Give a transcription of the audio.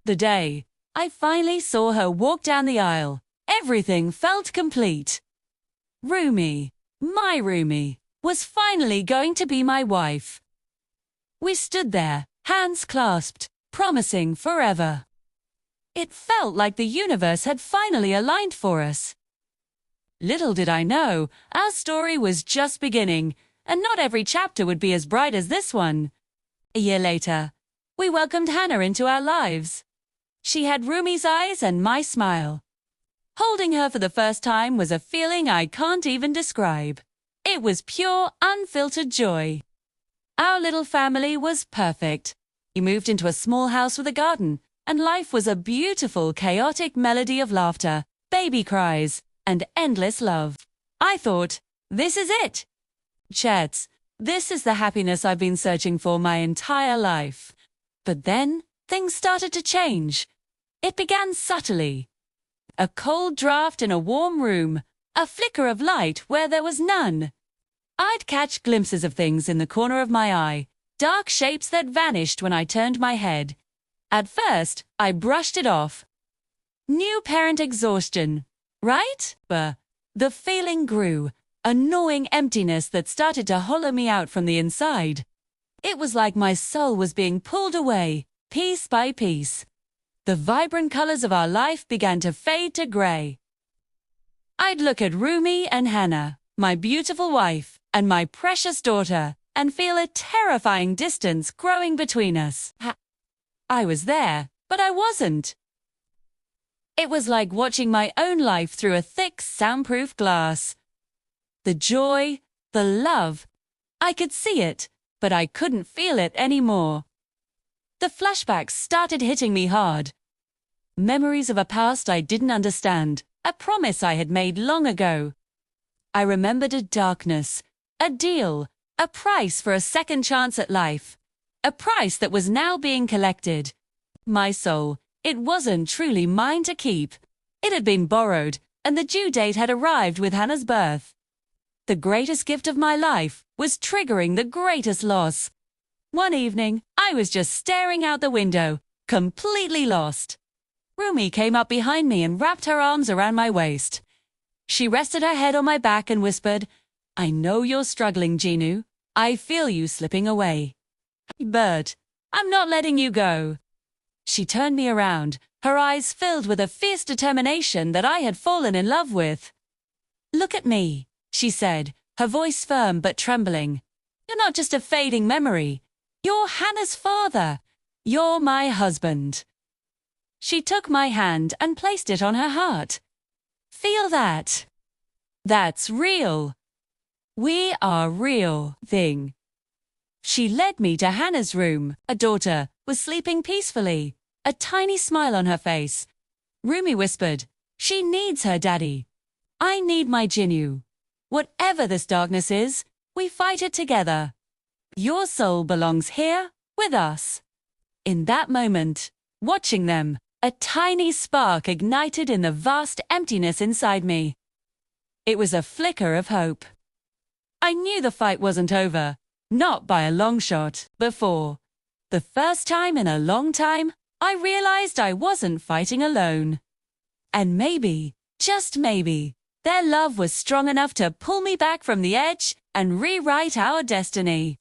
The day I finally saw her walk down the aisle, everything felt complete. Rumi, my Rumi, was finally going to be my wife. We stood there, hands clasped, promising forever. It felt like the universe had finally aligned for us. Little did I know, our story was just beginning, and not every chapter would be as bright as this one. A year later, we welcomed Hannah into our lives. She had Rumi's eyes and my smile. Holding her for the first time was a feeling I can't even describe. It was pure, unfiltered joy. Our little family was perfect. We moved into a small house with a garden, and life was a beautiful, chaotic melody of laughter, baby cries, and endless love. I thought, this is it. Chats, this is the happiness I've been searching for my entire life. But then, things started to change. It began subtly. A cold draft in a warm room, a flicker of light where there was none. I'd catch glimpses of things in the corner of my eye, dark shapes that vanished when I turned my head. At first, I brushed it off. New parent exhaustion, right? But the feeling grew, a gnawing emptiness that started to hollow me out from the inside. It was like my soul was being pulled away, piece by piece. The vibrant colors of our life began to fade to gray. I'd look at Rumi and Hannah, my beautiful wife, and my precious daughter, and feel a terrifying distance growing between us. I was there, but I wasn't. It was like watching my own life through a thick, soundproof glass. The joy, the love, I could see it, but I couldn't feel it anymore. The flashbacks started hitting me hard. Memories of a past I didn't understand, a promise I had made long ago. I remembered a darkness, a deal, a price for a second chance at life, a price that was now being collected. My soul, it wasn't truly mine to keep. It had been borrowed, and the due date had arrived with Hannah's birth. The greatest gift of my life was triggering the greatest loss. One evening, I was just staring out the window, completely lost. Rumi came up behind me and wrapped her arms around my waist. She rested her head on my back and whispered, "I know you're struggling, Jinu. I feel you slipping away. But I'm not letting you go." She turned me around, her eyes filled with a fierce determination that I had fallen in love with. "Look at me," she said, her voice firm but trembling. "You're not just a fading memory. You're Hannah's father. You're my husband." She took my hand and placed it on her heart. "Feel that? That's real. We are real thing." She led me to Hannah's room. A daughter was sleeping peacefully, a tiny smile on her face. Rumi whispered, "She needs her daddy. I need my Jinu. Whatever this darkness is, we fight it together. Your soul belongs here with us." In that moment, watching them, a tiny spark ignited in the vast emptiness inside me. It was a flicker of hope. I knew the fight wasn't over, not by a long shot. Before the first time in a long time, I realized I wasn't fighting alone. And maybe, just maybe, their love was strong enough to pull me back from the edge and rewrite our destiny.